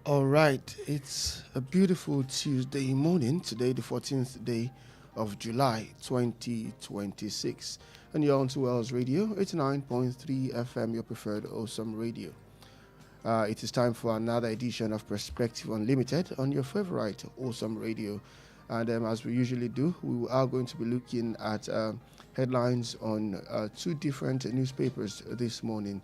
All right, it's a beautiful Tuesday morning, today, the 14th day of July 2026. And you're on to Wells Radio, 89.3 FM, your preferred awesome radio. It is time for another edition of Perspective Unlimited on your favorite awesome radio. And as we usually do, we are going to be looking at headlines on two different newspapers this morning.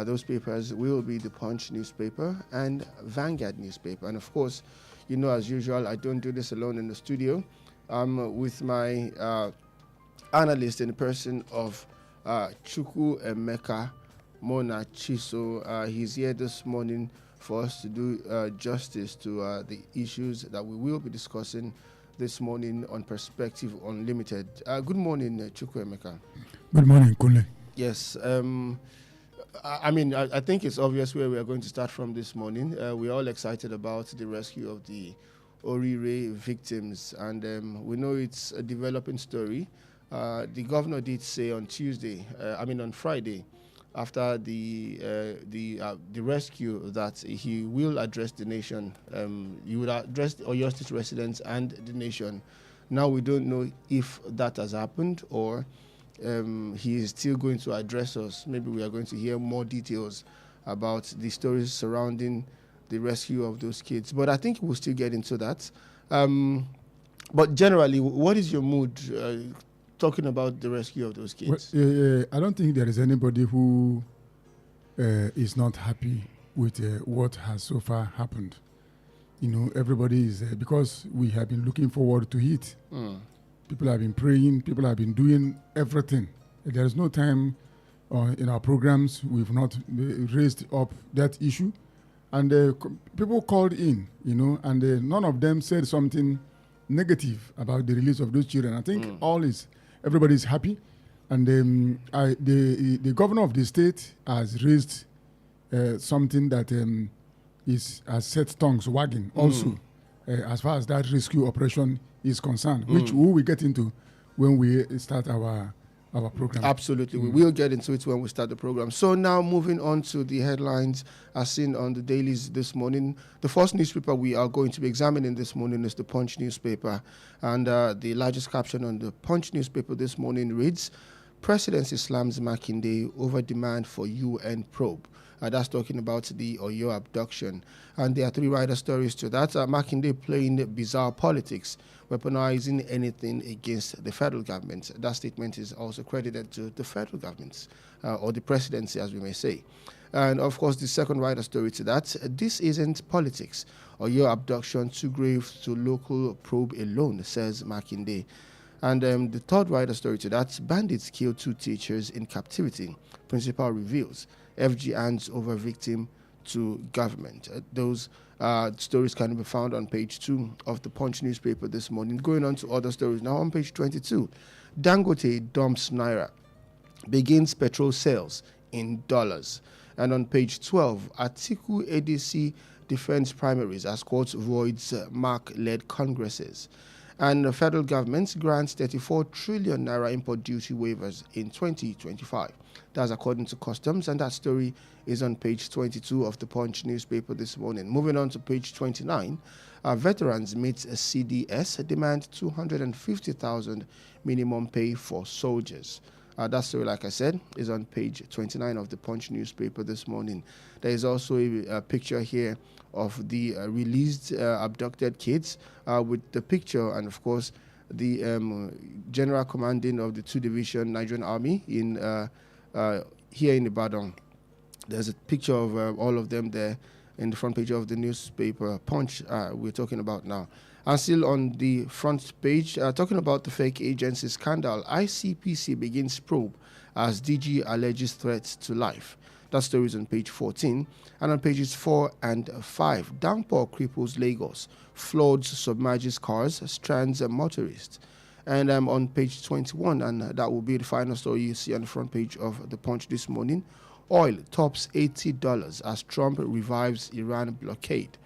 Those papers will be the Punch newspaper and Vanguard newspaper. And of course, you know, as usual, I don't do this alone in the studio. I'm with my analyst in the person of Chukwu Emeka Mona Chiso. He's here this morning for us to do justice to the issues that we will be discussing this morning on Perspective Unlimited. Good morning, Chukwu Emeka. Good morning, Kunle. Yes. I think it's obvious where we are going to start from this morning. We're all excited about the rescue of the Orire victims, and we know it's a developing story. The governor did say on Friday, after the rescue, that he will address the nation. He will address Oyo State residents and the nation. Now we don't know if that has happened or he is still going to address us. Maybe we are going to hear more details about the stories surrounding the rescue of those kids. But I think we'll still get into that. But generally, what is your mood talking about the rescue of those kids? Well, I don't think there is anybody who is not happy with what has so far happened. You know, everybody is because we have been looking forward to it. People have been praying. People have been doing everything. There is no time in our programs we've not raised up that issue. And people called in, you know, and none of them said something negative about the release of those children. I think everybody is happy. And the governor of the state has raised something that has set tongues wagging also, as far as that rescue operation is concerned, which we will get into when we start our program. Absolutely. We will get into it when we start the program. So now moving on to the headlines as seen on the dailies this morning. The first newspaper we are going to be examining this morning is the Punch newspaper. And the largest caption on the Punch newspaper this morning reads, Presidency slams Makinde over demand for UN probe. That's talking about the Oyo abduction. And there are three rider stories to that. Makinde playing bizarre politics, weaponizing anything against the federal government. That statement is also credited to the federal government, or the presidency, as we may say. And of course, the second rider story to that, this isn't politics. Oyo abduction too grave to local probe alone, says Makinde. And the third rider story to that, bandits kill 2 teachers in captivity. Principal reveals. FG hands over victim to government. Those stories can be found on page 2 of the Punch newspaper this morning. Going on to other stories now on page 22. Dangote dumps Naira, begins petrol sales in dollars. And on page 12, Atiku ADC defends primaries as court voids Mark-led congresses. And the federal government grants 34 trillion naira import duty waivers in 2025. That's according to Customs, and that story is on page 22 of the Punch newspaper this morning. Moving on to page 29, veterans meet a CDS, demand 250,000 minimum pay for soldiers. That story, like I said, is on page 29 of the Punch newspaper this morning. There is also a picture here of the released abducted kids with the picture and, of course, the general commanding of the 2 Division Nigerian Army in here in Ibadan. There's a picture of all of them there in the front page of the newspaper Punch we're talking about now. And still on the front page, talking about the fake agency scandal, ICPC begins probe as DG alleges threats to life. That story is on page 14. And on pages 4 and 5, downpour cripples Lagos, floods submerges cars, strands motorists. And on page 21, and that will be the final story you see on the front page of the Punch this morning, oil tops $80 as Trump revives Iran blockade.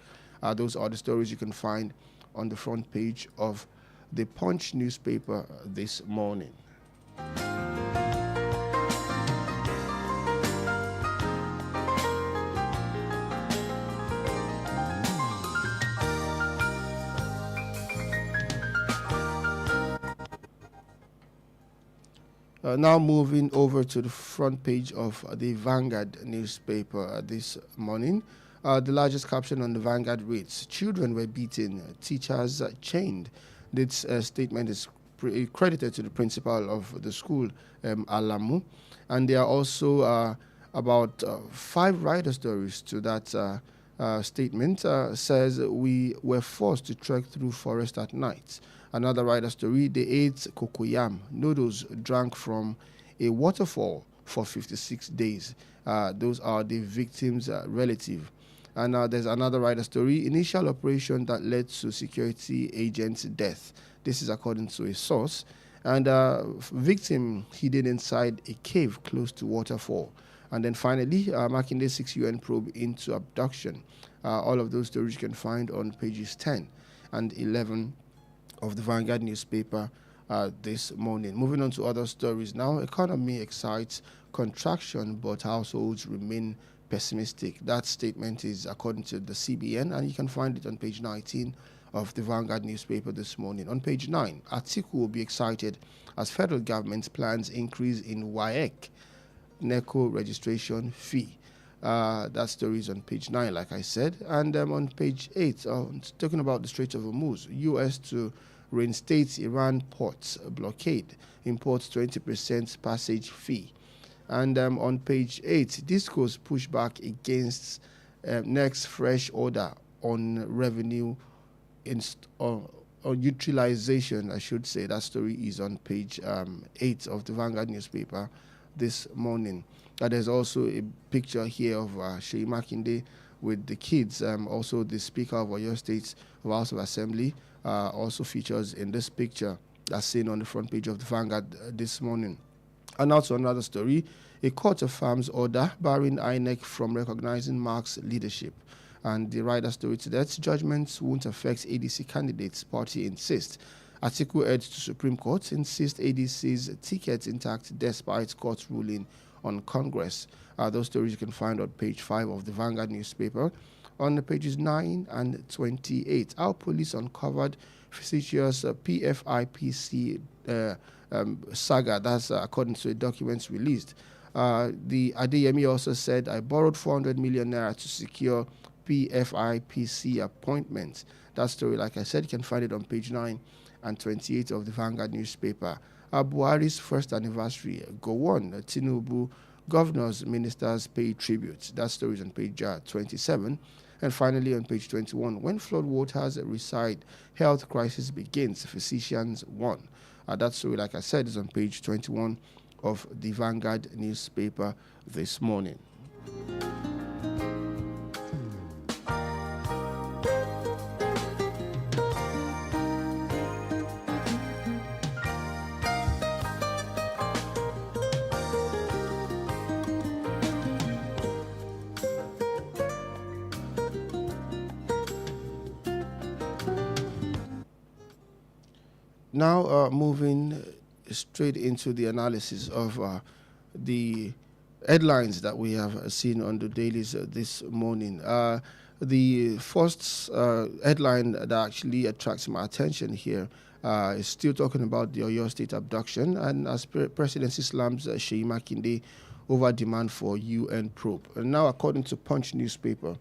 Those are the stories you can find on the front page of the Punch newspaper this morning. Now moving over to the front page of the Vanguard newspaper this morning. The largest caption on the Vanguard reads, "Children were beaten, teachers chained." This statement is credited to the principal of the school, Alamu. And there are also about 5 rider stories to that statement. Says, "We were forced to trek through forest at night." Another rider story, "They ate cocoyam noodles drank from a waterfall for 56 days." Those are the victims' relative. And there's another rider story, "Initial operation that led to security agent's death." This is according to a source. And victim hidden inside a cave close to waterfall. And then finally, Makinde 6 UN probe into abduction. All of those stories you can find on pages 10 and 11 of the Vanguard newspaper this morning. Moving on to other stories now. Economy excites contraction, but households remain pessimistic. That statement is according to the CBN, and you can find it on page 19 of the Vanguard newspaper this morning. On page 9, Atiku will be excited as federal government plans increase in WAEC NECO registration fee. That story is on page 9, like I said. And on page 8, talking about the Strait of Hormuz, U.S. to reinstate Iran ports blockade, imports 20% passage fee. And on page 8, Disco's pushback against next fresh order on revenue on utilization, I should say. That story is on page 8 of the Vanguard newspaper this morning. There's also a picture here of Seyi Makinde with the kids. Also, the Speaker of Oyo State House of Assembly also features in this picture that's seen on the front page of the Vanguard this morning. And also another story, a court affirms order barring INEC from recognizing Mark's leadership. And the rider story to that, judgments won't affect ADC candidates, party insists. Atiku urged to Supreme Court, insists ADC's ticket intact despite court ruling on Congress. Those stories you can find on page 5 of the Vanguard newspaper. On the pages 9 and 28, our police uncovered fictitious PFIPC saga. That's according to the documents released. The Adeyemi also said, "I borrowed 400 million naira to secure PFIPC appointments." That story, like I said, you can find it on page 9 and 28 of the Vanguard newspaper. Buhari's first anniversary, go on. Tinubu, governors, ministers pay tribute. That story is on page 27. And finally, on page 21, when flood waters recede, health crisis begins, physicians warn. That story, like I said, is on page 21 of the Vanguard newspaper this morning. Now, moving straight into the analysis of the headlines that we have seen on the dailies this morning. The first headline that actually attracts my attention here is still talking about the Oyo State abduction, and as Presidency slams Seyi Makinde over demand for UN probe. And now, according to Punch newspaper,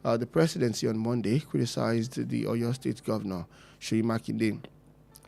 the presidency on Monday criticized the Oyo State governor, Seyi Makinde,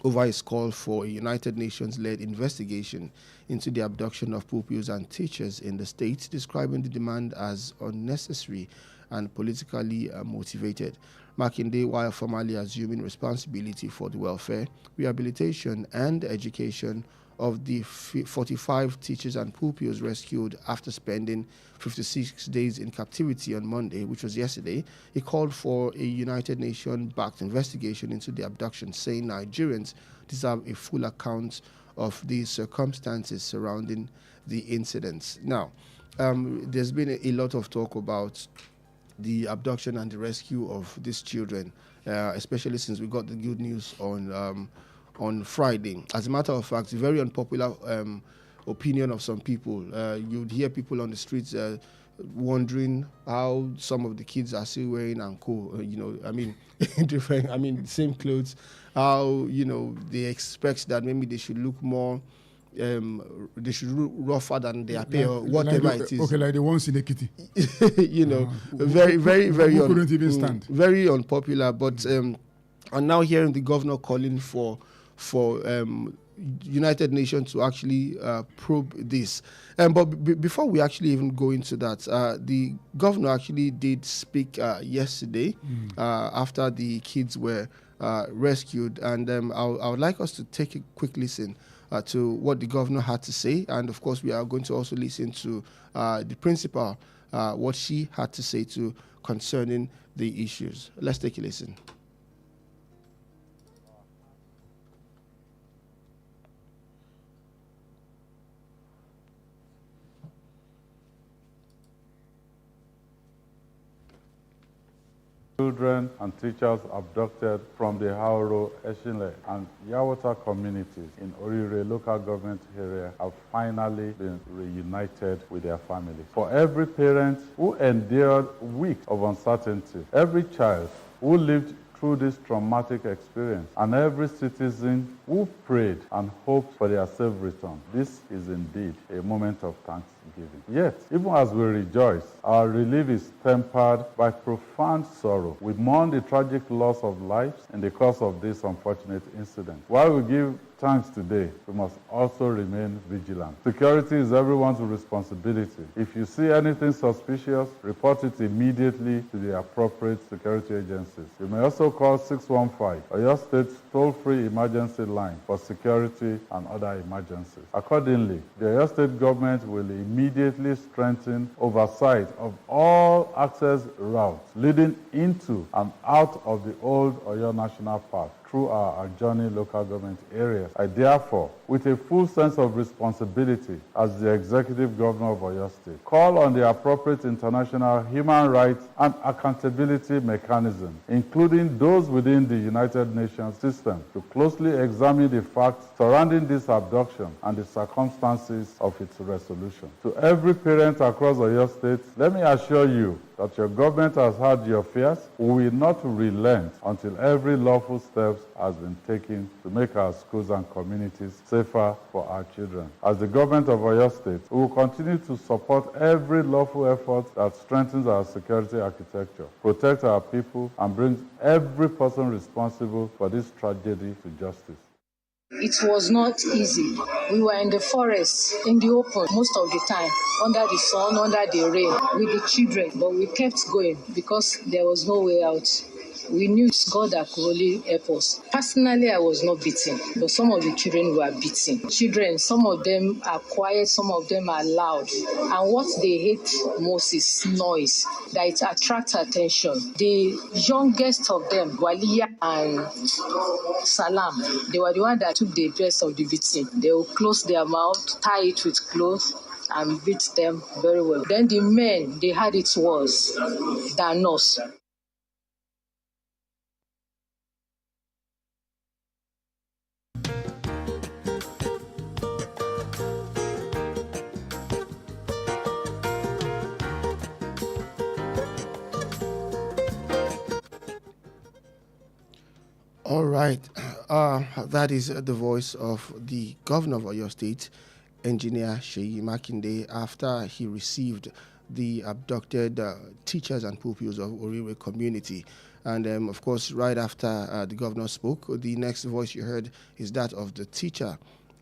over his call for a United Nations-led investigation into the abduction of pupils and teachers in the state, describing the demand as unnecessary and politically motivated. Makinde, while formally assuming responsibility for the welfare, rehabilitation, and education of the 45 teachers and pupils rescued after spending 56 days in captivity on Monday, which was yesterday, he called for a United Nations-backed investigation into the abduction, saying Nigerians deserve a full account of the circumstances surrounding the incidents. Now, there's been a lot of talk about the abduction and the rescue of these children, especially since we got the good news on Friday. As a matter of fact, a very unpopular opinion of some people. You'd hear people on the streets wondering how some of the kids are still wearing anko. Different. Same clothes. How they expect that maybe they should look more they should rule rougher than they appear, or whatever it is. Okay, like the ones in Ekiti. Very, very, very. Who couldn't even stand. Very unpopular, but and now hearing the governor calling for United Nations to actually probe this. But before we actually even go into that, the governor actually did speak yesterday after the kids were rescued, and I would like us to take a quick listen to what the governor had to say, and of course we are going to also listen to the principal, what she had to say to concerning the issues. Let's take a listen. Children and teachers abducted from the Hauro, Eshinle, and Yawata communities in Orire local government area have finally been reunited with their families. For every parent who endured weeks of uncertainty, every child who lived through this traumatic experience, and every citizen who prayed and hoped for their safe return, this is indeed a moment of thanksgiving. Yet, even as we rejoice, our relief is tempered by profound sorrow. We mourn the tragic loss of lives in the course of this unfortunate incident. While we give thanks today, we must also remain vigilant. Security is everyone's responsibility. If you see anything suspicious, report it immediately to the appropriate security agencies. You may also call 615, Oyo State's toll-free emergency line for security and other emergencies. Accordingly, the Oyo State government will immediately strengthen oversight of all access routes leading into and out of the old Oyo National Park through our adjoining local government areas. I therefore, with a full sense of responsibility as the executive governor of Oyo State, call on the appropriate international human rights and accountability mechanisms, including those within the United Nations system, to closely examine the facts surrounding this abduction and the circumstances of its resolution. To every parent across Oyo State, let me assure you that your government has heard your fears. We will not relent until every lawful step has been taken to make our schools and communities safer for our children. As the government of Oyo State, we will continue to support every lawful effort that strengthens our security architecture, protects our people, and brings every person responsible for this tragedy to justice. It was not easy. We were in the forest, in the open, most of the time, under the sun, under the rain, with the children. But we kept going because there was no way out. We knew it's God that could only help us. Personally, I was not beaten, but some of the children were beaten. Children, some of them are quiet, some of them are loud. And what they hate most is noise, that it attracts attention. The youngest of them, Waliya and Salam, they were the ones that took the best of the beating. They will close their mouth, tie it with cloth, and beat them very well. Then the men, they had it worse than us. All right. That is the voice of the governor of Oyo State, Engineer Seyi Makinde, after he received the abducted teachers and pupils of Orire community. And of course, right after the governor spoke, the next voice you heard is that of the teacher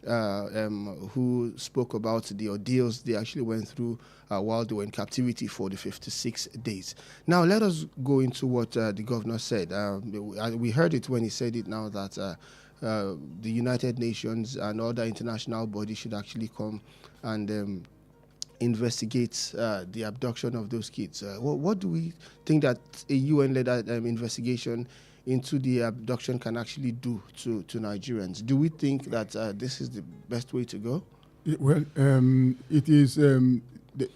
who spoke about the ordeals they actually went through while they were in captivity for the 56 days. Now, let us go into what the governor said. We heard it when he said it now that the United Nations and other international bodies should actually come and investigate the abduction of those kids. What do we think that a UN-led investigation into the abduction can actually do to Nigerians? Do we think that this is the best way to go? It is.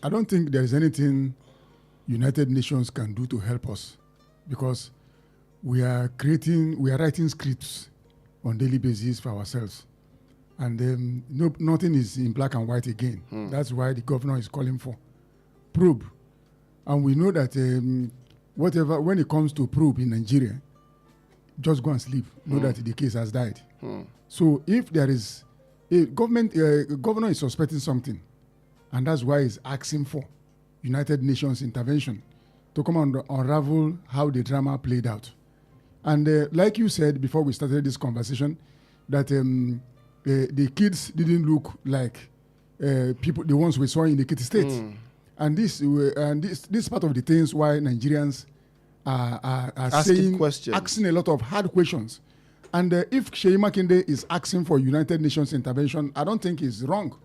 I don't think there is anything United Nations can do to help us, because we are writing scripts on daily basis for ourselves, and nothing is in black and white again. That's why the governor is calling for probe, and we know that when it comes to probe in Nigeria, just go and sleep. Know that the case has died. So if there is Governor is suspecting something, and that's why he's asking for United Nations intervention to come and unravel how the drama played out. And like you said before we started this conversation, that the kids didn't look like people, the ones we saw in the Ekiti State. And this part of the things why Nigerians are asking a lot of hard questions. And if Sheyi Makinde is asking for United Nations intervention, I don't think it's wrong.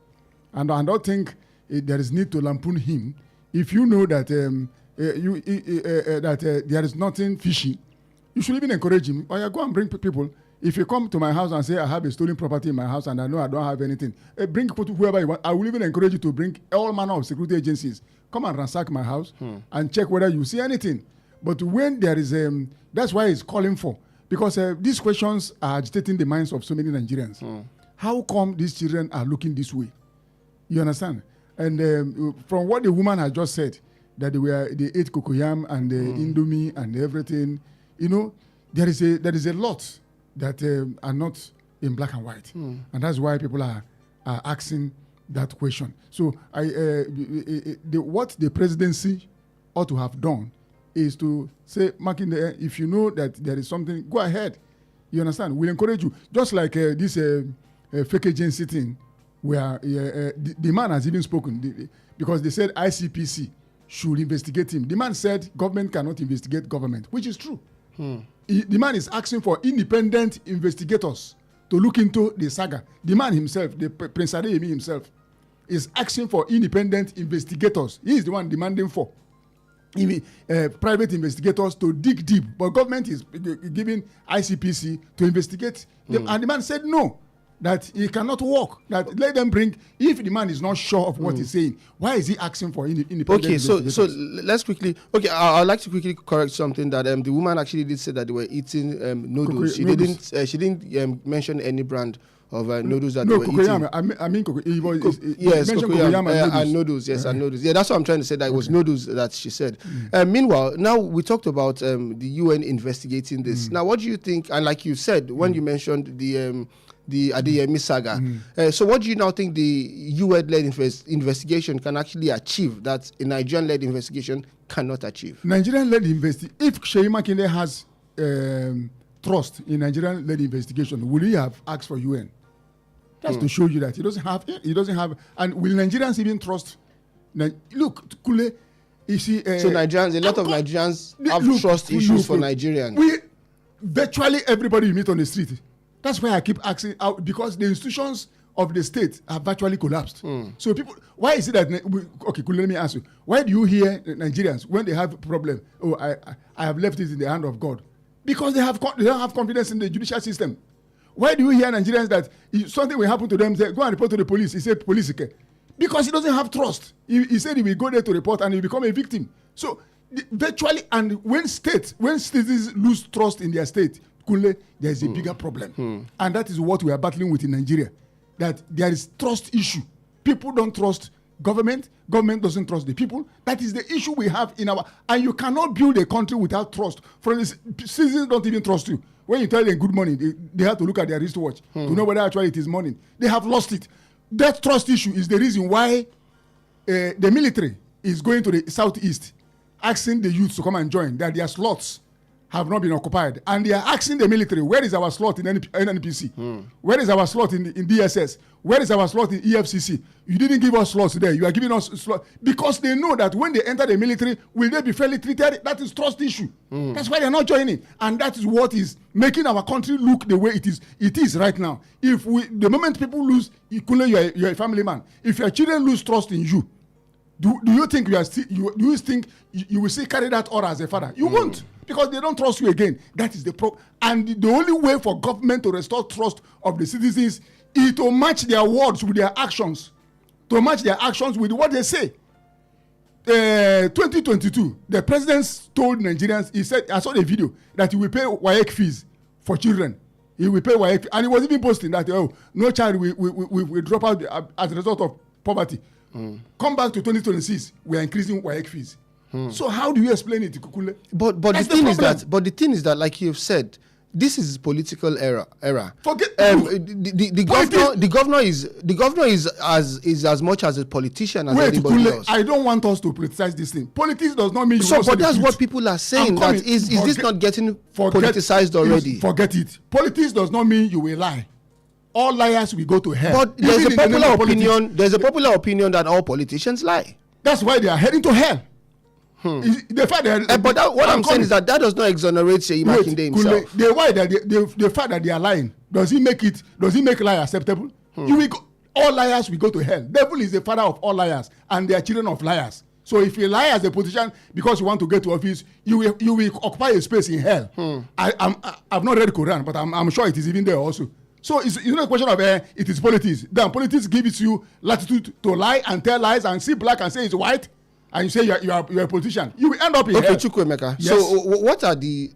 And I don't think there is need to lampoon him. If you know that there is nothing fishy, you should even encourage him. Or go and bring people. If you come to my house and say, I have a stolen property in my house and I know I don't have anything, bring whoever you want. I will even encourage you to bring all manner of security agencies. Come and ransack my house and check whether you see anything. But when there is, that's why he's calling for. Because these questions are agitating the minds of so many Nigerians. How come these children are looking this way? You understand? And from what the woman has just said, that they ate cocoyam and indomie and everything, you know, there is a lot that are not in black and white. And that's why people are asking that question. So what the presidency ought to have done is to say, Makinde, if you know that there is something, go ahead. You understand? We'll encourage you. Just like this fake agency thing, where the man has even spoken, because they said ICPC should investigate him. The man said government cannot investigate government, which is true. The man is asking for independent investigators to look into the saga. The man himself, the Prince Adeyemi himself, is asking for independent investigators. He is the one demanding for private investigators to dig deep. But government is giving ICPC to investigate them. And the man said no, that he cannot work. That let them bring, if the man is not sure of what he's saying, why is he asking for independent investigators? So let's quickly, I'd like to quickly correct something that the woman actually did say that they were eating noodles. She didn't mention any brand of noodles that they were eating. I mean yes, cocoyam and noodles. Yes, and noodles. Yeah, that's what I'm trying to say, that it was noodles that she said. Meanwhile, now we talked about the UN investigating this. Now, what do you think, and like you said, when you mentioned the Adeyemi saga, so what do you now think the UN-led investigation can actually achieve that a Nigerian-led investigation cannot achieve? Nigerian-led investigation, if Sheyi Makinde has trust in Nigerian-led investigation, will he have asked for UN? Just to show you that he doesn't have, and will Nigerians even trust? Look, Kunle, you see. So Nigerians, a lot of Nigerians have trust issues for Nigerians. Virtually everybody you meet on the street. That's why I keep asking out, because the institutions of the state have virtually collapsed. So people, why is it that? Okay, Kunle, let me ask you. Why do you hear Nigerians when they have a problem? Oh, I have left it in the hand of God, because they don't have confidence in the judicial system. Why do you hear Nigerians that if something will happen to them, say, go and report to the police? He said, police, okay. Because he doesn't have trust. He said he will go there to report and he will become a victim. So virtually, and when citizens lose trust in their state, Kunle, there is a bigger problem. And that is what we are battling with in Nigeria. That there is trust issue. People don't trust government. Government doesn't trust the people. That is the issue we have in our... And you cannot build a country without trust. For the citizens don't even trust you. When you tell them good morning, they have to look at their wristwatch to know whether actually it is morning. They have lost it. That trust issue is the reason why the military is going to the southeast, asking the youth to come and join, that their slots have not been occupied. And they are asking the military, where is our slot in NNPC? Where is our slot in DSS? Where is our slot in EFCC? You didn't give us slots there. You are giving us slots. Because they know that when they enter the military, will they be fairly treated? That is trust issue. That's why they are not joining. And that is what is making our country look the way it is right now. The moment people lose, Kunle, you are a family man. If your children lose trust in you, do you think you will still carry that aura as a father? You won't, because they don't trust you again. That is the problem. And the only way for government to restore trust of the citizens is to match their words with their actions. To match their actions with what they say. 2022, the president told Nigerians, he said, I saw the video, that he will pay WAEC fees for children. He will pay WAEC, and he was even posting that, no child will drop out as a result of poverty. Come back to 2026, we are increasing WAEC fees. So how do you explain it, Kunle? But the thing is that, like you've said, This is political era. Forget the governor is as much as a politician as anybody else. I don't want us to politicize this thing. Politics does not mean but that's what people are saying. That is this not getting politicized already? Forget it. Politics does not mean you will lie. All liars will go to hell. But there's a popular opinion. There's a popular opinion that all politicians lie. That's why they are heading to hell. The fact that, what I'm saying is that does not exonerate Seyi Makinde himself. The fact that they are lying, does he make lie acceptable? All liars will go to hell. Devil is the father of all liars, and they are children of liars. So if you lie as a politician because you want to get to office, you will occupy a space in hell. I've not read the Quran, but I'm sure it is even there also. So it's not a question of it is politics. Then politics gives you latitude to lie and tell lies and see black and say it's white. And you say you're a politician, you will end up in hell. Okay, Chukwuemeka. Yes. So what are the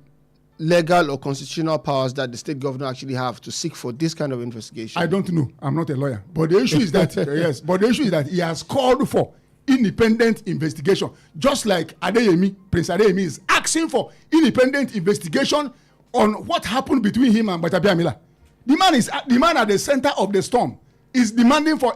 legal or constitutional powers that the state governor actually have to seek for this kind of investigation? I don't know. I'm not a lawyer. But the issue is that he has called for independent investigation. Just like Prince Adeyemi is asking for independent investigation on what happened between him and Gbajabiamila. The man at the center of the storm is demanding for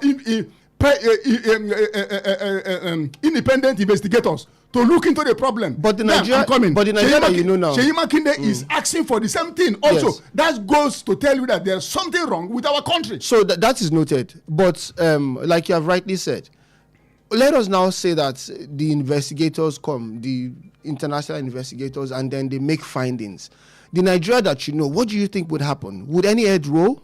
independent investigators to look into the problem. But the Nigeria that you know now, Seyi Makinde is asking for the same thing. Also, yes. That goes to tell you that there's something wrong with our country. So that is noted. But like you have rightly said, let us now say that the investigators come, the international investigators, and then they make findings. The Nigeria that you know, what do you think would happen? Would any head roll?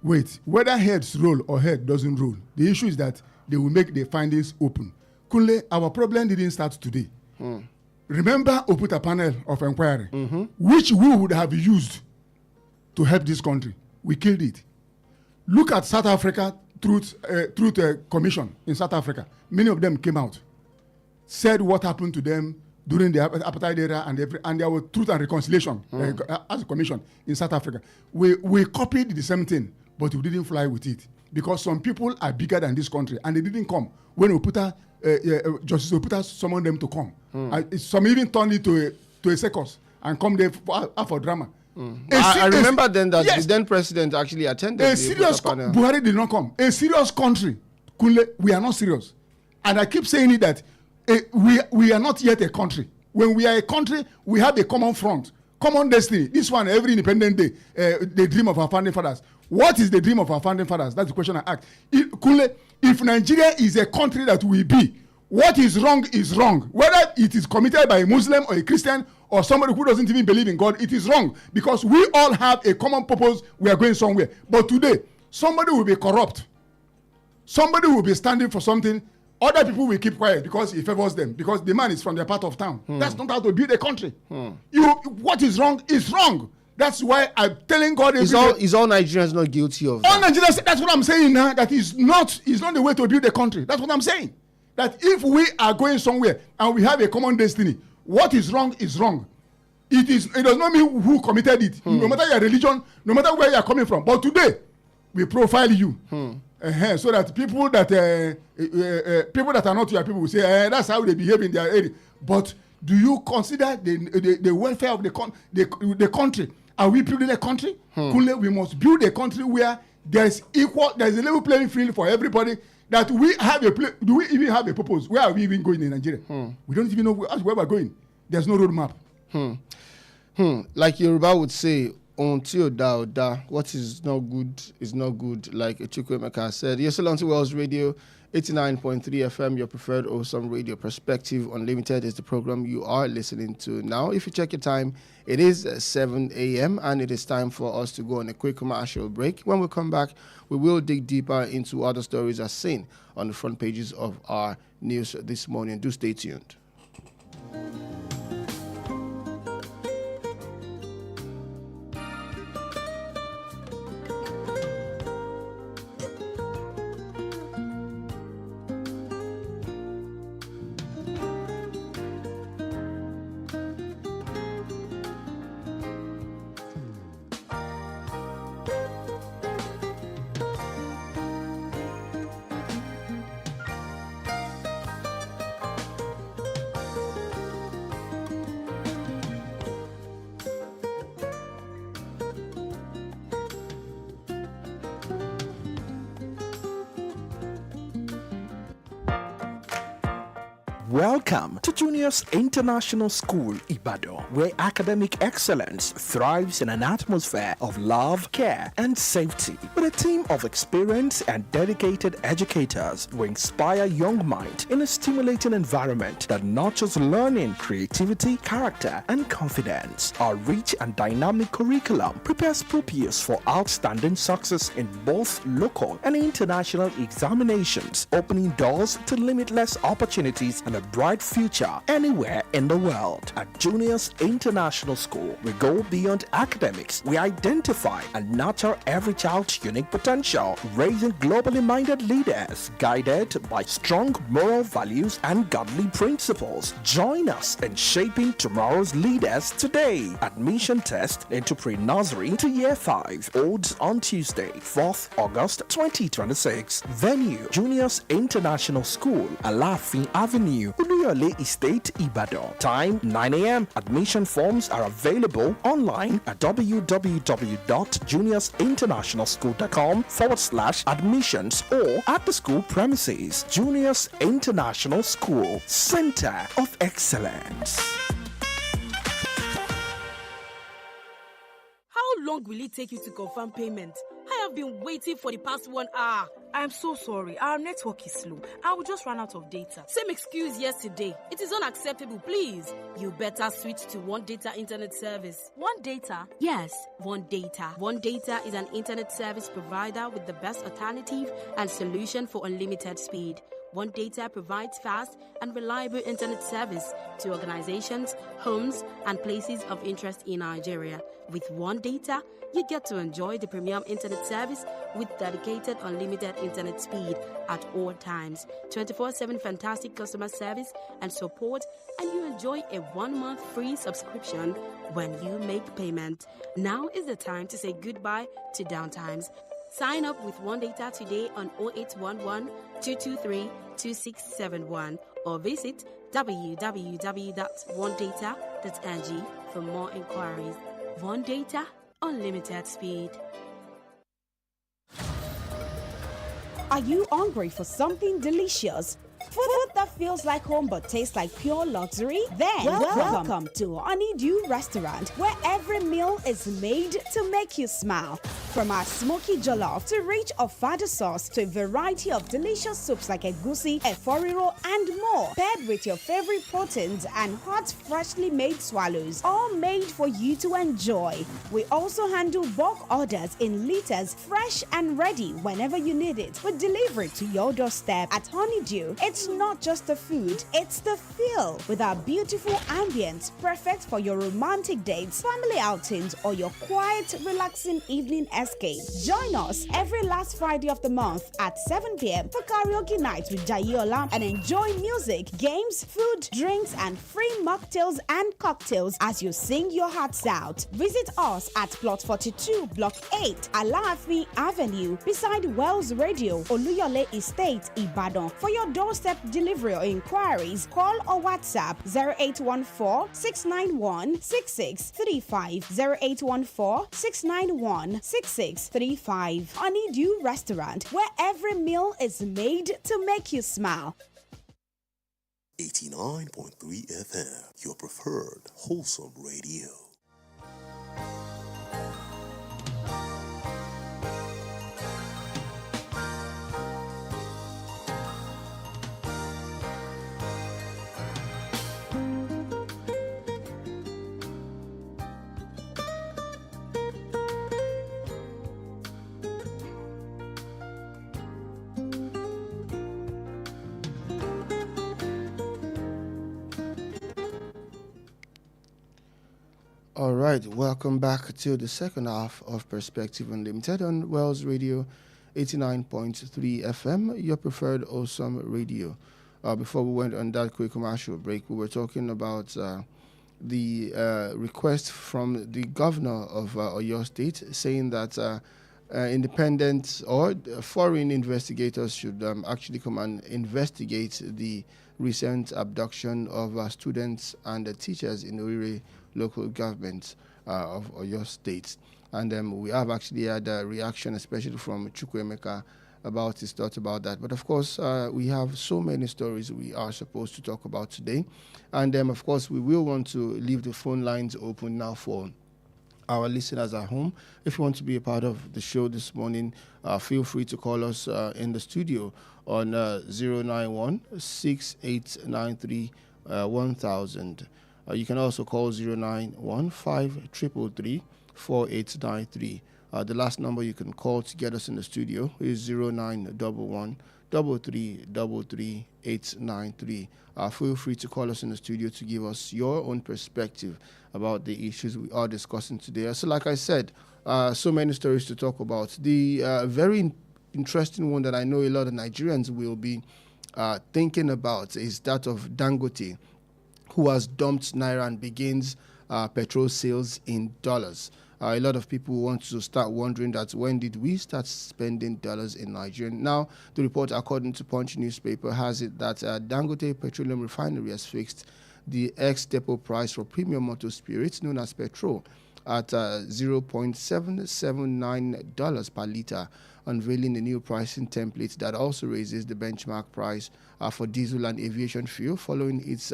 Wait, whether heads roll or head doesn't roll, the issue is that they will make the findings open. Kunle, our problem didn't start today. Remember Oputa panel of inquiry, which we would have used to help this country. We killed it. Look at South Africa Truth Commission in South Africa. Many of them came out, said what happened to them during the apartheid era, and there was Truth and Reconciliation as a commission in South Africa. We copied the same thing, but we didn't fly with it because some people are bigger than this country, and they didn't come when Justice Oputa summoned them to come. Some even turned it to a circus and come there for drama. I remember then that the then president actually attended a serious panel. Buhari did not come. A serious country, Kunle, we are not serious. And I keep saying it that we are not yet a country. When we are a country, we have a common front, common destiny. This one, every independent day, the dream of our founding fathers. What is the dream of our founding fathers? That's the question I ask. Kunle, if Nigeria is a country that we be, what is wrong is wrong. Whether it is committed by a Muslim or a Christian or somebody who doesn't even believe in God, it is wrong because we all have a common purpose. We are going somewhere. But today, somebody will be corrupt. Somebody will be standing for something. Other people will keep quiet because he favors them, because the man is from their part of town. That's not how to build a country. What is wrong is wrong. That's why I'm telling God. Is all Nigerians not guilty of that? All Nigerians, that's what I'm saying now. That is not the way to build a country. That's what I'm saying. That if we are going somewhere and we have a common destiny, what is wrong is wrong. It does not mean who committed it. No matter your religion, no matter where you are coming from. But today, we profile you. So that people that are not your people will say, that's how they behave in their area. But do you consider the welfare of the country? Are we building a country? Kunle, we must build a country where there's a level playing field for everybody. That we have do we even have a purpose? Where are we even going in Nigeria? We don't even know where we're going. There's no roadmap. Like Yoruba would say, until da, what is not good is not good, like Chukwuemeka said. You're still on to Wells Radio, 89.3 FM, your preferred awesome radio. Perspective Unlimited is the program you are listening to now. If you check your time, it is 7 a.m. and it is time for us to go on a quick commercial break. When we come back, we will dig deeper into other stories as seen on the front pages of our news this morning. Do stay tuned. Welcome to Juniors International School, Ibadan, where academic excellence thrives in an atmosphere of love, care, and safety. With a team of experienced and dedicated educators who inspire young minds in a stimulating environment that nurtures learning, creativity, character, and confidence. Our rich and dynamic curriculum prepares pupils for outstanding success in both local and international examinations, opening doors to limitless opportunities and a bright future anywhere in the world. At Juniors International School, we go beyond academics. We identify and nurture every child's unique potential, raising globally minded leaders guided by strong moral values and godly principles. Join us in shaping tomorrow's leaders today. Admission test into pre-nursery to year 5 holds on Tuesday, 4th August 2026. Venue, Juniors International School, Alafin Avenue, Oluyole Estate, Ibadan. Time 9 a.m. Admission forms are available online at www.juniorsinternationalschool.com/admissions or at the school premises. Juniors International School, Center of Excellence. How long will it take you to confirm payment? I have been waiting for the past 1 hour. I'm so sorry. Our network is slow. I will just run out of data. Same excuse yesterday. It is unacceptable, please. You better switch to One Data Internet Service. One Data? Yes, One Data. One Data is an internet service provider with the best alternative and solution for unlimited speed. One Data provides fast and reliable internet service to organizations, homes, and places of interest in Nigeria. With One Data, you get to enjoy the premium internet service with dedicated unlimited internet speed at all times, 24/7 fantastic customer service and support, and you enjoy a 1-month free subscription when you make payment. Now is the time to say goodbye to downtimes. Sign up with One Data today on 0811 223 2671 or visit www.onedata.ng for more inquiries. One Data, unlimited speed. Are you hungry for something delicious? Food that feels like home but tastes like pure luxury? Then welcome to Honeydew Restaurant, where every meal is made to make you smile. From our smoky jollof to rich ofada sauce to a variety of delicious soups like egusi, eforiro, and more, paired with your favorite proteins and hot, freshly made swallows, all made for you to enjoy. We also handle bulk orders in liters, fresh and ready whenever you need it. We deliver it to your doorstep. At Honeydew, it's not just the food, it's the feel. With our beautiful ambience, perfect for your romantic dates, family outings, or your quiet, relaxing evening escape. Join us every last Friday of the month at 7 p.m. for karaoke night with Jayola and enjoy music, games, food, drinks, and free mocktails and cocktails as you sing your hearts out. Visit us at Plot 42, Block 8, Alaafi Avenue, beside Wells Radio, Oluyole Estate, Ibadan. For your doorstep delivery or inquiries, call or WhatsApp 0814-691-6635, 0814-691-6635. Honeydew Restaurant, where every meal is made to make you smile. 89.3 FM, your preferred wholesome radio. All right, welcome back to the second half of Perspective Unlimited on Wells Radio 89.3 FM, your preferred awesome radio. Before we went on that quick commercial break, we were talking about the request from the governor of Oyo State saying that independent or foreign investigators should actually come and investigate the recent abduction of students and teachers in Orire local government of Oyo State. And we have actually had a reaction, especially from Chukwuemeka about his thoughts about that. But of course, we have so many stories we are supposed to talk about today. And of course, we will want to leave the phone lines open now for our listeners at home. If you want to be a part of the show this morning, feel free to call us in the studio on 091 6893 1000. You can also call 091 5333 4893. The last number you can call to get us in the studio is 0911 3333 893. Feel free to call us in the studio to give us your own perspective about the issues we are discussing today. So like I said, so many stories to talk about. The very interesting one that I know a lot of Nigerians will be thinking about is that of Dangote, who has dumped Naira and begins petrol sales in dollars. A lot of people want to start wondering that when did we start spending dollars in Nigeria? Now, the report, according to Punch newspaper, has it that Dangote Petroleum Refinery has fixed the ex-depot price for premium motor spirits, known as petrol, at $0.779 per litre, unveiling a new pricing template that also raises the benchmark price for diesel and aviation fuel following its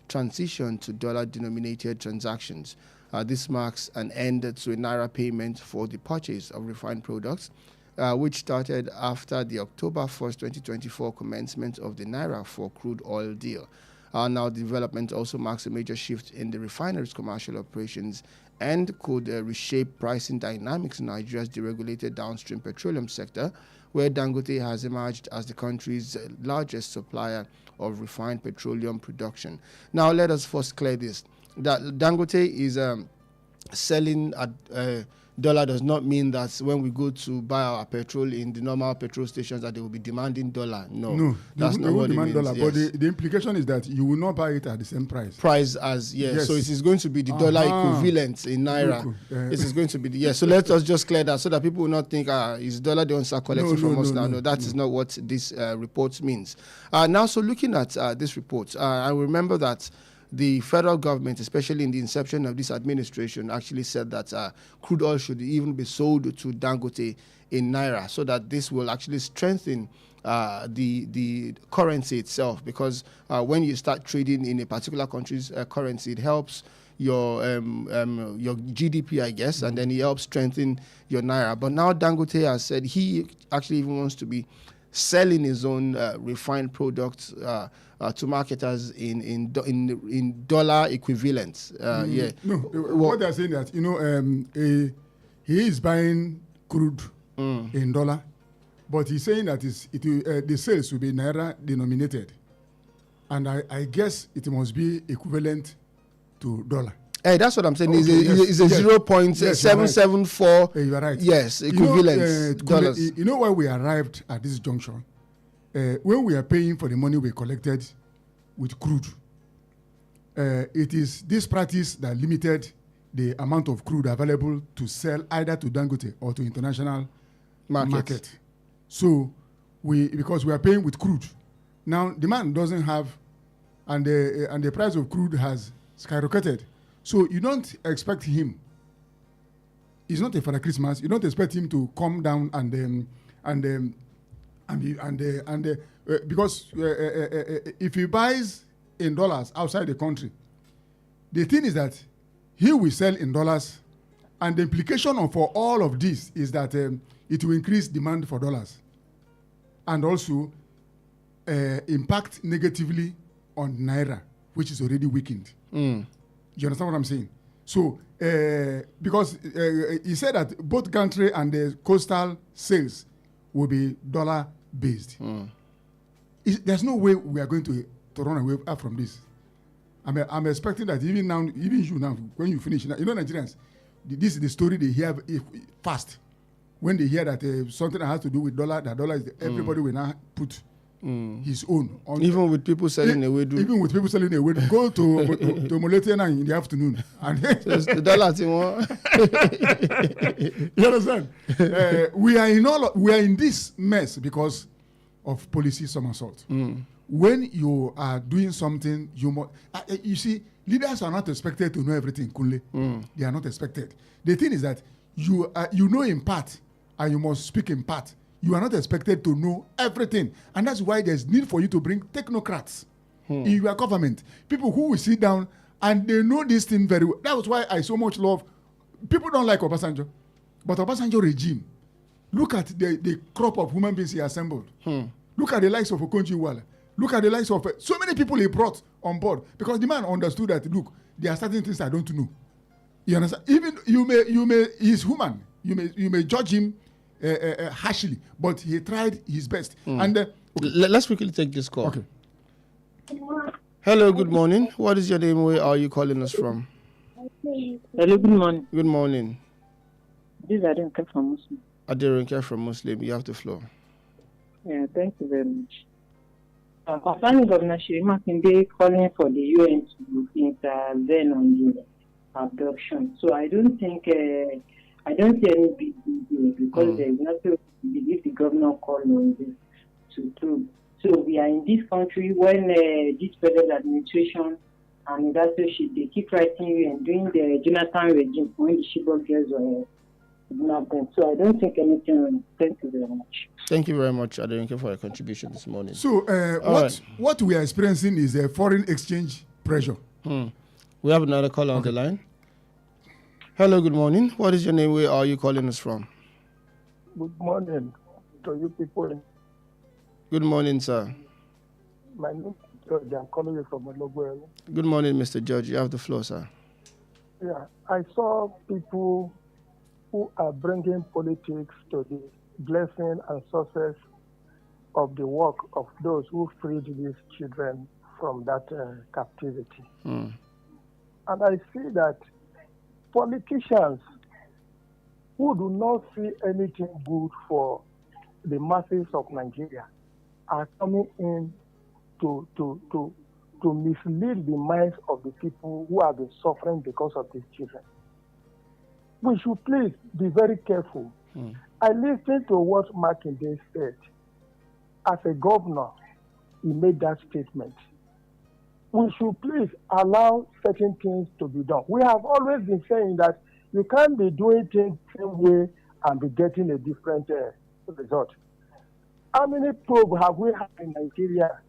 transition to dollar-denominated transactions. This marks an end to a Naira payment for the purchase of refined products, which started after the October 1st, 2024 commencement of the Naira for crude oil deal. Now, the development also marks a major shift in the refinery's commercial operations and could reshape pricing dynamics in Nigeria's deregulated downstream petroleum sector, where Dangote has emerged as the country's largest supplier of refined petroleum production. Now, let us first clear this. That Dangote is selling at dollar does not mean that when we go to buy our petrol in the normal petrol stations that they will be demanding dollar. No, that's not what it means. Dollar, yes. But the implication is that you will not buy it at the same price as yes. So it is going to be the dollar equivalent in Naira. It is going to be the So let us just clear that so that people will not think is dollar they are collecting from us now. No, that is not what this report means. Now, so looking at this report, I remember that the federal government, especially in the inception of this administration, actually said that crude oil should even be sold to Dangote in Naira, so that this will actually strengthen the currency itself. Because when you start trading in a particular country's currency, it helps your GDP, I guess, and then it helps strengthen your Naira. But now Dangote has said he actually even wants to be selling his own refined products to marketers in dollar equivalents. What they're saying that he is buying crude in dollar, but he's saying that the sales will be Naira denominated, and I guess it must be equivalent to dollar. Hey, that's what I'm saying. Okay, it's a 0.774. You are right. Yes, equivalent dollars. You know why we arrived at this junction? When we are paying for the money we collected with crude, it is this practice that limited the amount of crude available to sell either to Dangote or to international market. So because we are paying with crude, now demand doesn't have, and the price of crude has skyrocketed. So you don't expect him. He's not a Father Christmas. You don't expect him to come down because if he buys in dollars outside the country, the thing is that he will sell in dollars, and the implication for all of this is that it will increase demand for dollars, and also impact negatively on Naira, which is already weakened. You understand what I'm saying? So, because he said that both gantry and the coastal sales will be dollar-based. There's no way we are going to run away from this. I'm expecting that even you now, when you finish, Nigerians, this is the story they hear fast. When they hear that something that has to do with dollar, that dollar is everybody will now put his own. Even with people selling away. Even with people selling away. Go to Moletiana in the afternoon. And the dollar you understand? We are in this mess because of policy somersault. When you are doing something, you see, leaders are not expected to know everything, Kunle. They are not expected. The thing is that you know in part, and you must speak in part. You are not expected to know everything. And that's why there's need for you to bring technocrats in your government. People who will sit down and they know this thing very well. That was why I so much love. People don't like Obasanjo. But Obasanjo regime, look at the crop of human beings he assembled. Look at the likes of Okonjo-Iweala. Look at the likes of so many people he brought on board, because the man understood that, look, there are certain things I don't know. You understand? Even you may he's human. You may judge him harshly, but he tried his best. And okay. Let's quickly take this call. Okay. Hello, good morning. What is your name? Where are you calling us from? Hello, good morning. Good morning. This is Adenke from Muslim. Adenke from Muslim. You have the floor. Yeah, thank you very much. Concerning Governor Seyi Makinde calling for the UN to intervene on the abduction. So I don't think, I don't see any big deal because there is nothing to believe the governor called on this to do. So we are in this country when this federal administration and that's they keep writing and doing the Jonathan regime when the Chibok girls were kidnapped. So I don't think anything wrong. Thank you very much. Thank you very much, Adenke, for your contribution this morning. So what we are experiencing is a foreign exchange pressure. We have another caller on the line. Hello, good morning. What is your name? Where are you calling us from? Good morning to you people. Good morning, sir. My name is George. I'm calling you from Olowu. Good morning, Mr. George. You have the floor, sir. Yeah, I saw people who are bringing politics to the blessing and success of the work of those who freed these children from that captivity. And I see that politicians who do not see anything good for the masses of Nigeria are coming in to mislead the minds of the people who have been suffering because of these children. We should please be very careful. I listened to what Makinde said. As a governor, he made that statement. We should please allow certain things to be done. We have always been saying that you can't be doing things the same way and be getting a different result. How many probes have we had in Nigeria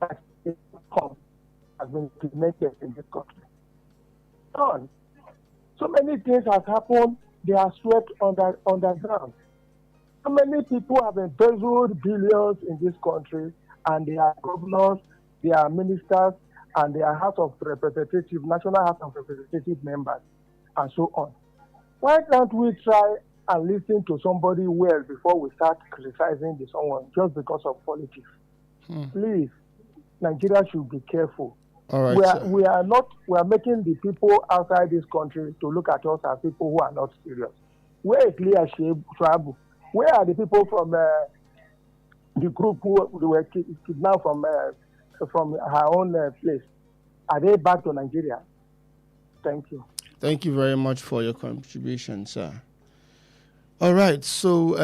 that has been implemented in this country? None. So many things have happened, they are swept underground. So many people have embezzled billions in this country, and they are governors, they are ministers, and they are House of Representatives, National House of Representative members, and so on. Why can't we try and listen to somebody well before we start criticizing someone just because of politics? Please, Nigeria should be careful. All right, we are making the people outside this country to look at us as people who are not serious. Where is Leah Trabu? Where are the people from the group who were kidnapped from her own place? Are they back to Nigeria? Thank you. Thank you very much for your contribution, sir. All right, so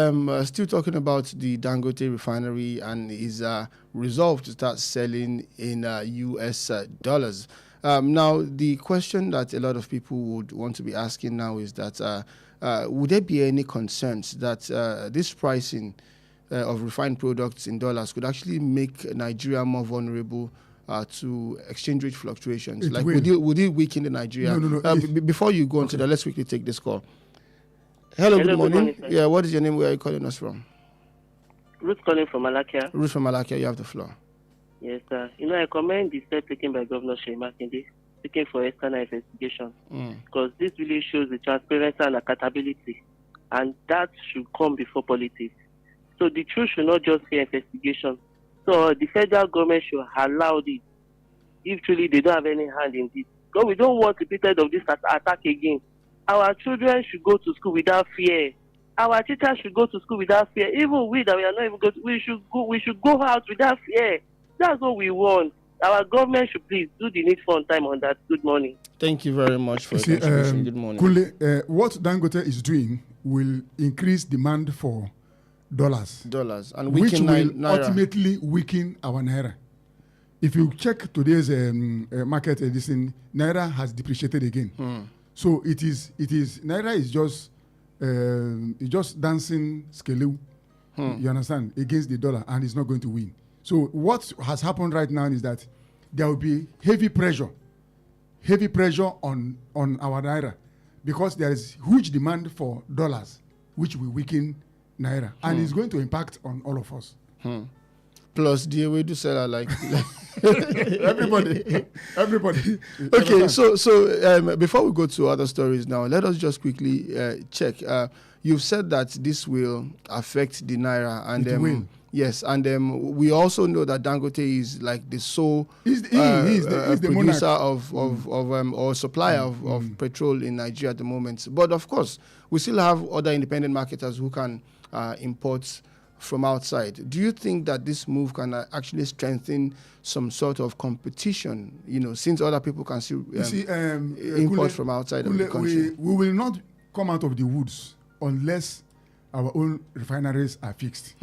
still talking about the Dangote refinery and his resolve to start selling in US dollars. Now, the question that a lot of people would want to be asking now is that would there be any concerns that this pricing of refined products in dollars could actually make Nigeria more vulnerable to exchange rate fluctuations? Would it weaken the Nigeria? No. Before you go on to that, let's quickly take this call. Hello, good morning. Yeah, what is your name? Where are you calling us from? Ruth calling from Malakia. Ruth from Malakia, you have the floor. Yes, sir. I commend the step taken by Governor Seyi Makinde, seeking for external investigation, because this really shows the transparency and accountability, and that should come before politics. So the truth should not just be investigation. So the federal government should allow this, if truly they don't have any hand in this. Because we don't want repeated of this attack again. Our children should go to school without fear. Our teachers should go to school without fear. Even we that we are not even going to, we should go out without fear. That's what we want. Our government should please do the needful on time on that. Good morning. Thank you very much for your contribution. Good morning. Kunle, what Dangote is doing will increase demand for dollars, and which will ultimately weaken our naira. If you check today's market edition, naira has depreciated again. So it is naira is just dancing skelew You understand? Against the dollar, and it's not going to win. So what has happened right now is that there will be heavy pressure on our naira, because there is huge demand for dollars, which will weaken naira, and it's going to impact on all of us. Plus, the way to sell like everybody. Okay, so before we go to other stories now, let us just quickly check. You've said that this will affect the naira, and it will. Yes, and we also know that Dangote is like the sole he's the producer of or supplier of petrol in Nigeria at the moment. But of course, we still have other independent marketers who can import from outside. Do you think that this move can actually strengthen some sort of competition? Since other people can still import from outside of the country. We will not come out of the woods unless our own refineries are fixed.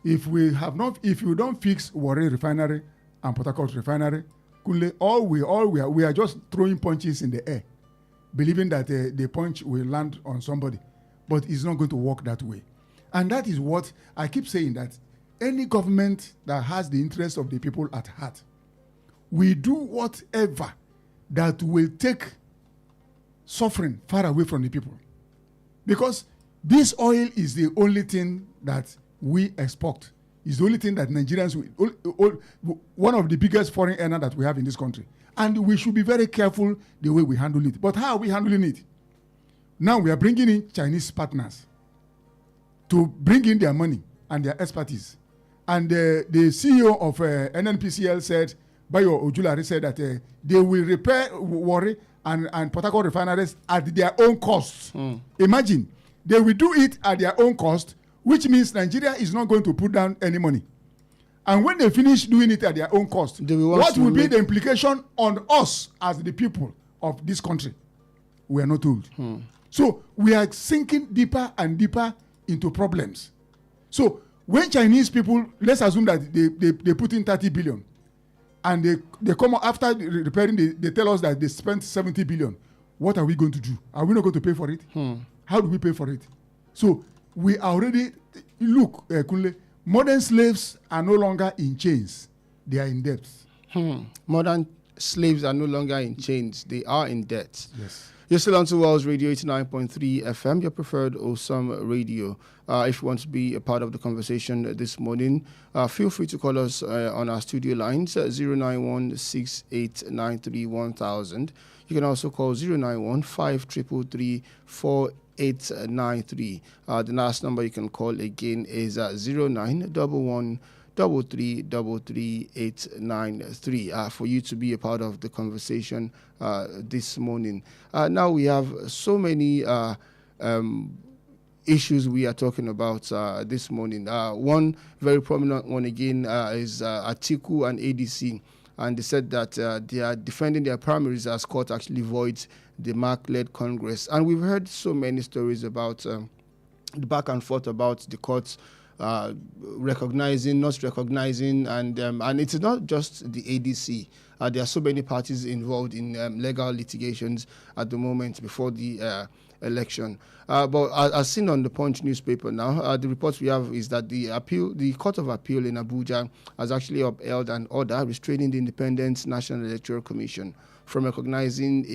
If you don't fix Warri refinery and Port Harcourt refinery, Kunle, we are just throwing punches in the air, believing that the punch will land on somebody, but it's not going to work that way. And that is what I keep saying, that any government that has the interests of the people at heart will do whatever that will take suffering far away from the people. Because this oil is the only thing that we export. It's the only thing that Nigerians, one of the biggest foreign earners that we have in this country. And we should be very careful the way we handle it. But how are we handling it? Now we are bringing in Chinese partners to bring in their money and their expertise. And the CEO of NNPCL said, Bayo Ojulari said that they will repair Warri and Port Harcourt refineries at their own cost. Imagine, they will do it at their own cost, which means Nigeria is not going to put down any money. And when they finish doing it at their own cost, what will be the implication on us as the people of this country? We are not told. So we are sinking deeper and deeper into problems. So when Chinese people, let's assume that they put in 30 billion and they come after repairing, they tell us that they spent 70 billion. What are we going to do? Are we not going to pay for it? How do we pay for it? So we are already, look, Kunle, modern slaves are no longer in chains. They are in debt. Modern slaves are no longer in chains. They are in debt. Yes. You're still on to Wells Radio 89.3 FM, your preferred awesome radio. If you want to be a part of the conversation this morning, feel free to call us on our studio lines, 091-6893-1000. You can also call 091-5333-4893. The last number you can call again is 0911-3333-893 for you to be a part of the conversation this morning. Now we have so many issues we are talking about this morning. One very prominent one again is Atiku and ADC. And they said that they are defending their primaries as court actually voids the MAC-led Congress. And we've heard so many stories about the back and forth about the courts recognizing, not recognizing, and it's not just the ADC. There are so many parties involved in legal litigations at the moment before the election. But as seen on the Punch newspaper now, the reports we have is that the Court of Appeal in Abuja has actually upheld an order restraining the Independent National Electoral Commission from recognizing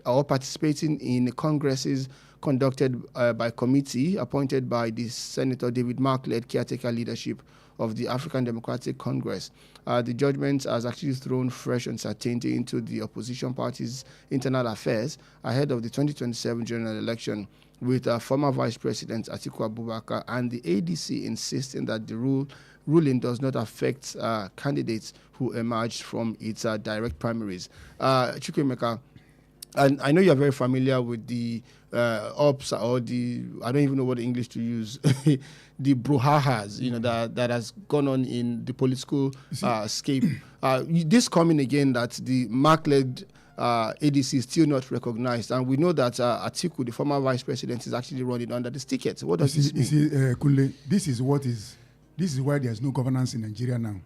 or participating in congresses conducted by committee appointed by the Senator David Mark-led caretaker leadership of the African Democratic Congress. The judgment has actually thrown fresh uncertainty into the opposition party's internal affairs ahead of the 2027 general election, with former Vice President Atiku Abubakar and the ADC insisting that the ruling does not affect candidates who emerged from its direct primaries. Chukwemeka, and I know you're very familiar with the ops or the, I don't even know what the English to use, the brouhahas, that has gone on in the political scape. This coming again that the MAC-led ADC is still not recognized, and we know that Atiku, the former vice president, is actually running under this ticket. What does this mean? Kunle, this is why there's no governance in Nigeria now.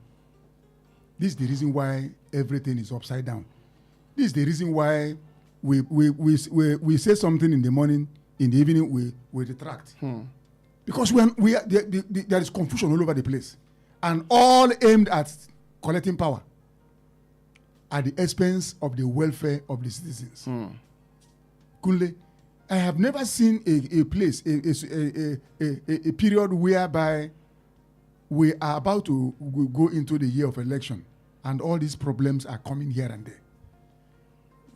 This is the reason why everything is upside down. This is the reason why we say something in the morning, in the evening we retract. Because there is confusion all over the place, and all aimed at collecting power at the expense of the welfare of the citizens. Kunle, I have never seen a place, a period whereby we are about to go into the year of election, and all these problems are coming here and there.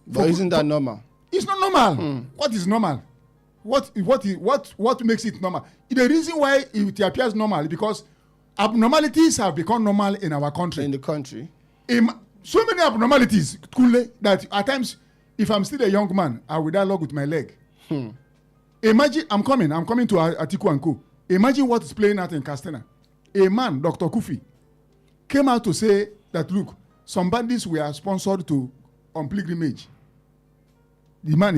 But isn't that normal? It's not normal. What is normal? What makes it normal? The reason why it appears normal is because abnormalities have become normal in our country. In the country. So many abnormalities, Kunle, that at times, if I'm still a young man, I will dialogue with my leg. Imagine, I'm coming to Atiku and Co. Imagine what is playing out in Castena. A man, Dr. Kufi, came out to say that, look, some bandits were sponsored on pilgrimage. The man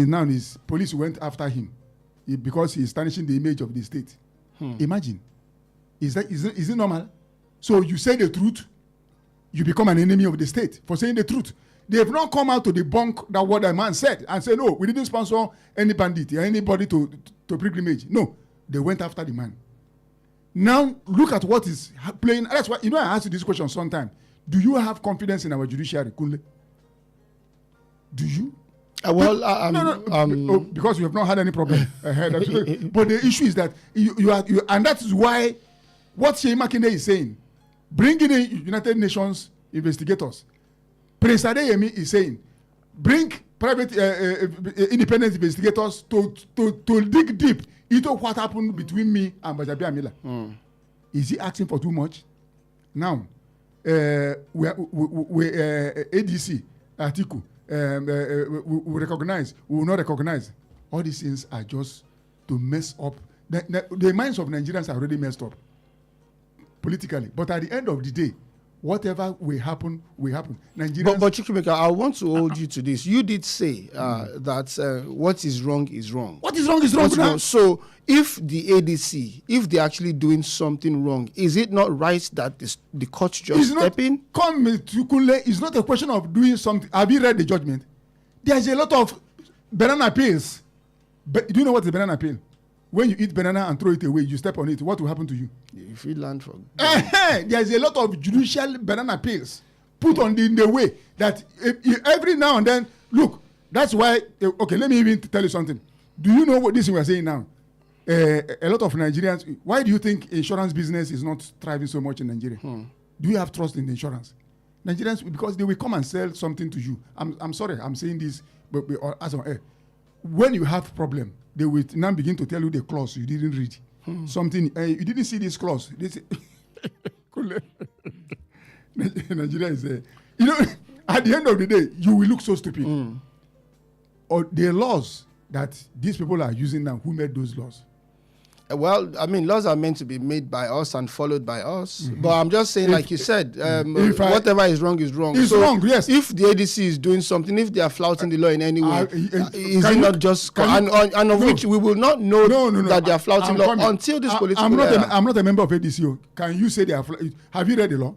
police went after him because he is tarnishing the image of the state. Imagine. Is it normal? So you say the truth, you become an enemy of the state for saying the truth. They have not come out to debunk that what the man said and say, no, we didn't sponsor any bandit or anybody to pilgrimage. No, they went after the man. Now, look at what is playing. That's why, I asked you this question sometime. Do you have confidence in our judiciary, Kunle? Do you? Because you have not had any problem. But the issue is that you are, and that is why what Seyi Makinde is saying, bringing in United Nations investigators. Prince Adeyemi is saying, bring private independent investigators to dig deep into what happened between me and Bajabi Amila. Is he asking for too much? Now, we ADC, Atiku, we recognize, we will not recognize. All these things are just to mess up. The minds of Nigerians are already messed up politically. But at the end of the day, whatever will happen, will happen. Nigerians. But Chukwemeka, I want to hold you to this. You did say that what is wrong is wrong. What is wrong is wrong. So if the ADC, if they're actually doing something wrong, is it not right that the court just step in? Come to Kunle, it's not a question of doing something. Have you read the judgment? There's a lot of banana peels. But do you know what is a banana peel? When you eat banana and throw it away, you step on it, what will happen to you? If you land for there's a lot of judicial banana peels put on in the way that every now and then, look, that's why, okay, let me even tell you something. Do you know what this we are saying now? A lot of Nigerians, why do you think insurance business is not thriving so much in Nigeria? Do you have trust in the insurance? Nigerians, because they will come and sell something to you. I'm sorry, I'm saying this, but as on air. When you have problem, they will now begin to tell you the clause you didn't read. Something, you didn't see this clause. They say, Nigeria is there. At the end of the day, you will look so stupid. Or the laws that these people are using now, who made those laws? Well, I mean, laws are meant to be made by us and followed by us. But I'm just saying, like you said, whatever is wrong is wrong. It's wrong, yes. If the ADC is doing something, if they are flouting the law in any way, is it not just... And of which we will not know that they are flouting law until this political... I'm not a member of ADC. Can you say they are... Have you read the law?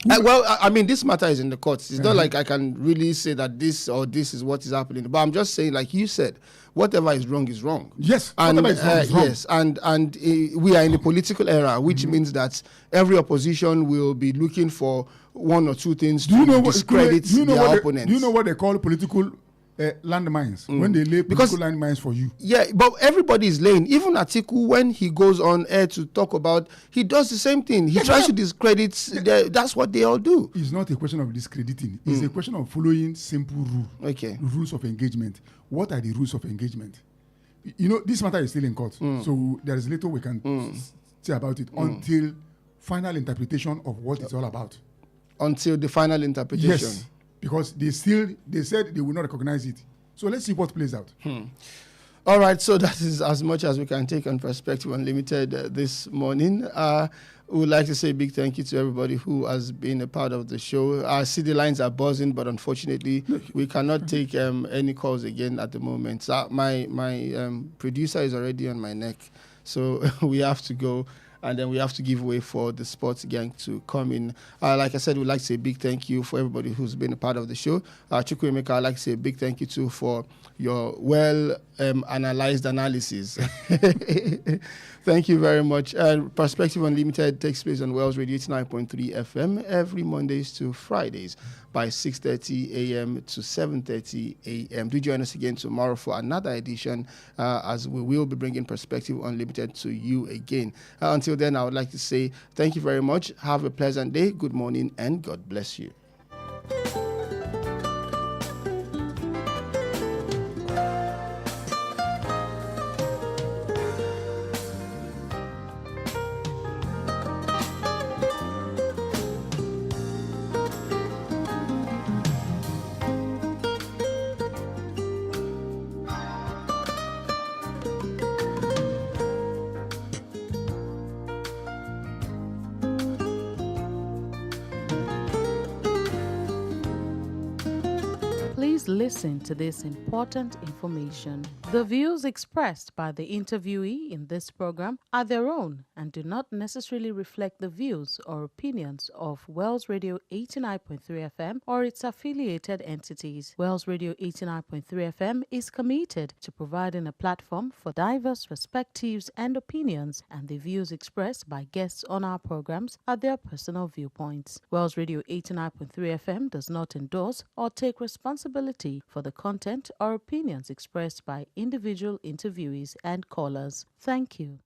I mean, this matter is in the courts. It's not like I can really say that this or this is what is happening. But I'm just saying, like you said, whatever is wrong is wrong. Yes, and whatever is wrong yes, and we are in a political era, which means that every opposition will be looking for one or two things to discredit their opponents. Do you know what they call political landmines? When they lay political landmines for you. Yeah, but everybody is laying. Even Atiku, when he goes on air to talk about, he does the same thing. He tries to discredit. That's what they all do. It's not a question of discrediting. It's a question of following simple rules. Okay. Rules of engagement. What are the rules of engagement? This matter is still in court, so there is little we can say about it until final interpretation of what it's all about. Until the final interpretation. Yes. Because they said they will not recognize it. So let's see what plays out. All right, so that is as much as we can take on Perspective Unlimited this morning. We would like to say a big thank you to everybody who has been a part of the show. Our city lines are buzzing, but unfortunately, we cannot take any calls again at the moment. So my producer is already on my neck, so we have to go. and then we have to give way for the sports gang to come in. Like I said, we'd like to say a big thank you for everybody who's been a part of the show. Chukwuemeka, I'd like to say a big thank you too for your well analyzed analysis. Thank you very much. Perspective Unlimited takes place on Wells Radio 89.3 FM every Mondays to Fridays by 6:30 a.m. to 7:30 a.m. Do join us again tomorrow for another edition, as we will be bringing Perspective Unlimited to you again. Until then, I would like to say thank you very much. Have a pleasant day. Good morning, and God bless you. Please listen to this important information. The views expressed by the interviewee in this program are their own and do not necessarily reflect the views or opinions of Wells Radio 89.3 FM or its affiliated entities. Wells Radio 89.3 FM is committed to providing a platform for diverse perspectives and opinions, and the views expressed by guests on our programs are their personal viewpoints. Wells Radio 89.3 FM does not endorse or take responsibility for the content or opinions expressed by individual interviewees and callers. Thank you.